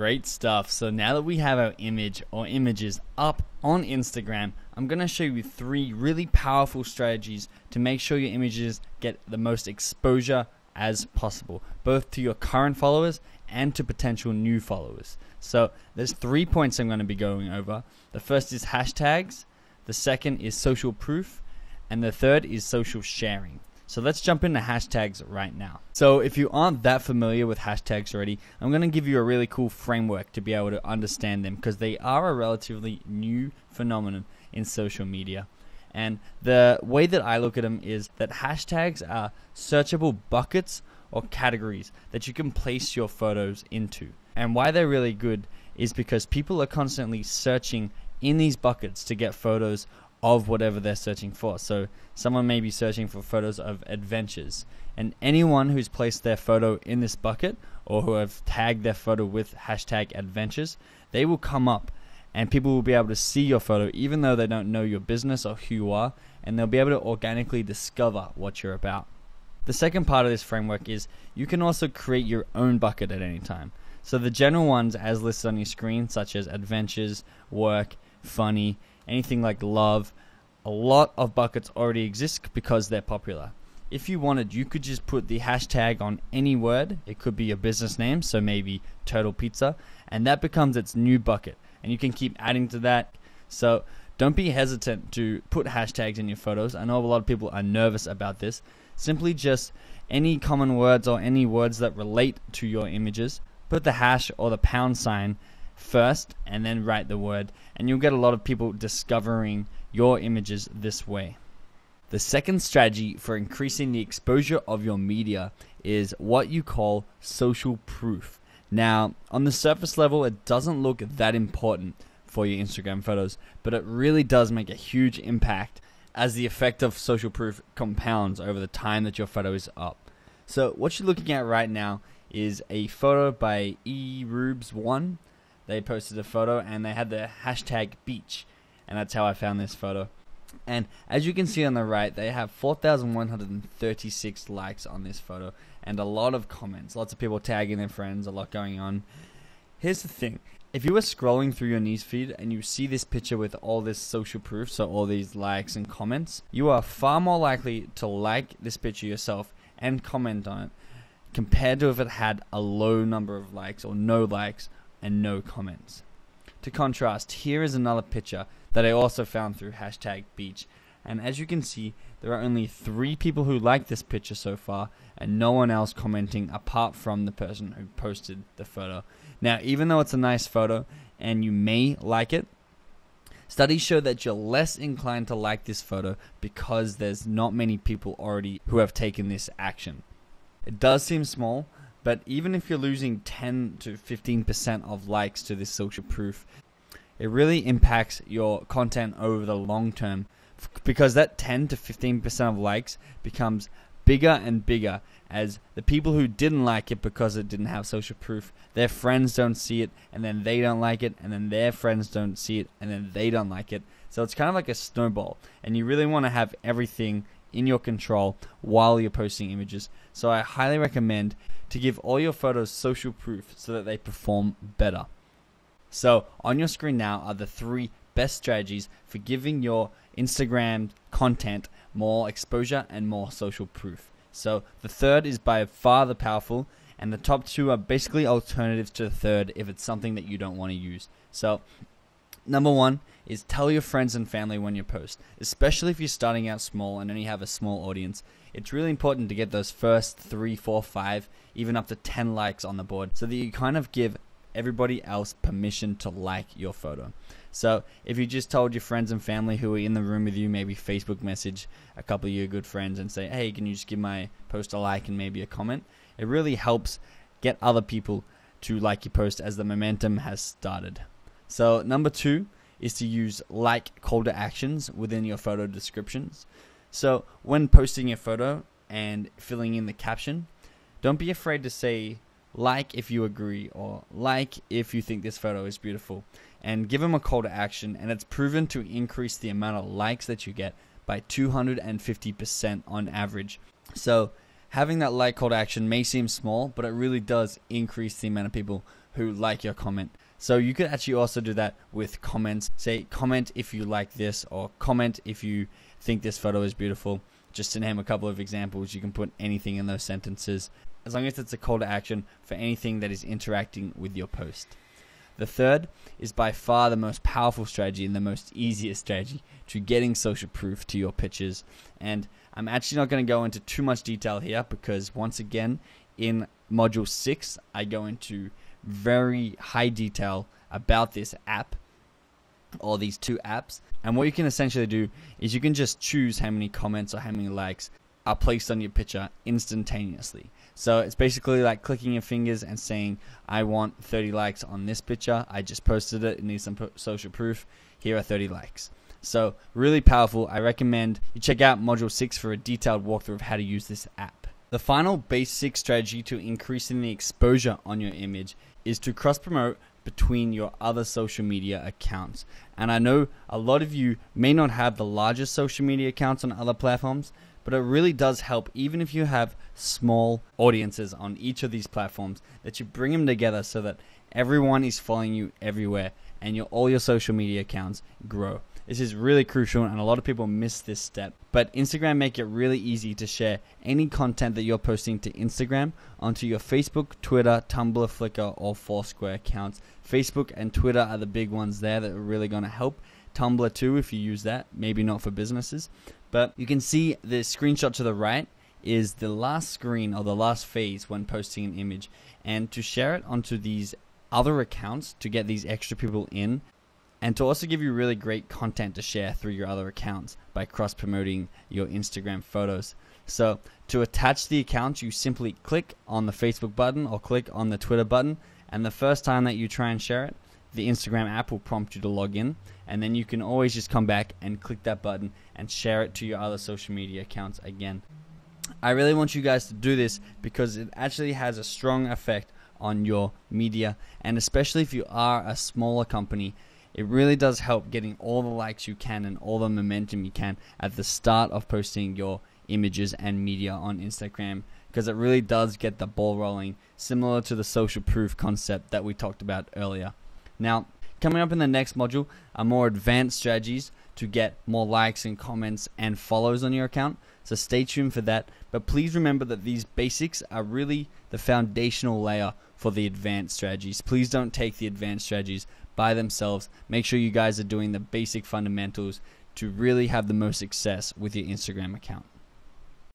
Great stuff. So now that we have our image or images up on Instagram, I'm going to show you 3 really powerful strategies to make sure your images get the most exposure as possible, both to your current followers and to potential new followers. So there's 3 points I'm going to be going over. The first is hashtags, the second is social proof, and the third is social sharing. So let's jump into hashtags right now. So if you aren't that familiar with hashtags already, I'm going to give you a really cool framework to be able to understand them, because they are a relatively new phenomenon in social media. And the way that I look at them is that hashtags are searchable buckets or categories that you can place your photos into. And why they're really good is because people are constantly searching in these buckets to get photos of whatever they're searching for. So someone may be searching for photos of adventures, and anyone who's placed their photo in this bucket or who have tagged their photo with hashtag adventures, they will come up and people will be able to see your photo even though they don't know your business or who you are, and they'll be able to organically discover what you're about. The second part of this framework is you can also create your own bucket at any time. So the general ones as listed on your screen, such as adventures, work, funny, anything like love, a lot of buckets already exist because they're popular. If you wanted, you could just put the hashtag on any word. It could be your business name, so maybe Turtle Pizza, and that becomes its new bucket. And you can keep adding to that. So don't be hesitant to put hashtags in your photos. I know a lot of people are nervous about this. Simply just any common words or any words that relate to your images, put the hash or the pound sign first and then write the word, and you'll get a lot of people discovering your images this way. The second strategy for increasing the exposure of your media is what you call social proof. Now, on the surface level, it doesn't look that important for your Instagram photos, but it really does make a huge impact as the effect of social proof compounds over the time that your photo is up. So what you're looking at right now is a photo by eRubes1. They posted a photo and they had the hashtag beach, and that's how I found this photo. And as you can see on the right, they have 4,136 likes on this photo and a lot of comments, lots of people tagging their friends, a lot going on. Here's the thing, if you were scrolling through your newsfeed and you see this picture with all this social proof, so all these likes and comments, you are far more likely to like this picture yourself and comment on it compared to if it had a low number of likes or no likes and no comments. To contrast, here is another picture that I also found through hashtag beach, and as you can see, there are only 3 people who like this picture so far and no one else commenting apart from the person who posted the photo. Now, even though it's a nice photo and you may like it, studies show that you're less inclined to like this photo because there's not many people already who have taken this action. It does seem small, but even if you're losing 10 to 15% of likes to this social proof, it really impacts your content over the long term, because that 10 to 15% of likes becomes bigger and bigger as the people who didn't like it because it didn't have social proof, their friends don't see it, and then they don't like it, and then their friends don't see it, and then they don't like it. So it's kind of like a snowball, and you really want to have everything in your control while you're posting images. So I highly recommend to give all your photos social proof so that they perform better. So on your screen now are the 3 best strategies for giving your Instagram content more exposure and more social proof. So the third is by far the powerful, and the top 2 are basically alternatives to the third if it's something that you don't want to use. So number 1 is tell your friends and family when you post, especially if you're starting out small and only have a small audience. It's really important to get those first 3, 4, 5, even up to 10 likes on the board so that you kind of give everybody else permission to like your photo. So if you just told your friends and family who are in the room with you, maybe Facebook message a couple of your good friends and say, hey, can you just give my post a like and maybe a comment? It really helps get other people to like your post as the momentum has started. So number 2 is to use like call to actions within your photo descriptions. So when posting your photo and filling in the caption, don't be afraid to say like if you agree or like if you think this photo is beautiful, and give them a call to action, and it's proven to increase the amount of likes that you get by 250% on average. So having that like call to action may seem small, but it really does increase the amount of people who like your comment. So you could actually also do that with comments. Say comment if you like this, or comment if you think this photo is beautiful. Just to name a couple of examples, you can put anything in those sentences, as long as it's a call to action for anything that is interacting with your post. The third is by far the most powerful strategy and the most easiest strategy to getting social proof to your pictures. And I'm actually not going to go into too much detail here, because once again, in module 6, I go into very high detail about this app, or these two apps. And what you can essentially do is you can just choose how many comments or how many likes are placed on your picture instantaneously. So it's basically like clicking your fingers and saying, I want 30 likes on this picture. I just posted it. It needs some social proof. Here are 30 likes. So really powerful. I recommend you check out module 6 for a detailed walkthrough of how to use this app. The final basic strategy to increasing the exposure on your image is to cross promote between your other social media accounts. And I know a lot of you may not have the largest social media accounts on other platforms, but it really does help, even if you have small audiences on each of these platforms, that you bring them together so that everyone is following you everywhere and all your social media accounts grow. This is really crucial, and a lot of people miss this step. But Instagram make it really easy to share any content that you're posting to Instagram onto your Facebook, Twitter, Tumblr, Flickr, or Foursquare accounts. Facebook and Twitter are the big ones there that are really going to help. Tumblr too, if you use that, maybe not for businesses. But you can see the screenshot to the right is the last screen, or the last phase when posting an image. And to share it onto these other accounts to get these extra people in, and to also give you really great content to share through your other accounts by cross-promoting your Instagram photos. So to attach the accounts, you simply click on the Facebook button or click on the Twitter button, and the first time that you try and share it, the Instagram app will prompt you to log in, and then you can always just come back and click that button and share it to your other social media accounts again. I really want you guys to do this because it actually has a strong effect on your media, and especially if you are a smaller company, it really does help getting all the likes you can and all the momentum you can at the start of posting your images and media on Instagram, because it really does get the ball rolling, similar to the social proof concept that we talked about earlier. Now, coming up in the next module are more advanced strategies to get more likes and comments and follows on your account, so stay tuned for that. But please remember that these basics are really the foundational layer for the advanced strategies. Please don't take the advanced strategies by themselves. Make sure you guys are doing the basic fundamentals to really have the most success with your Instagram account.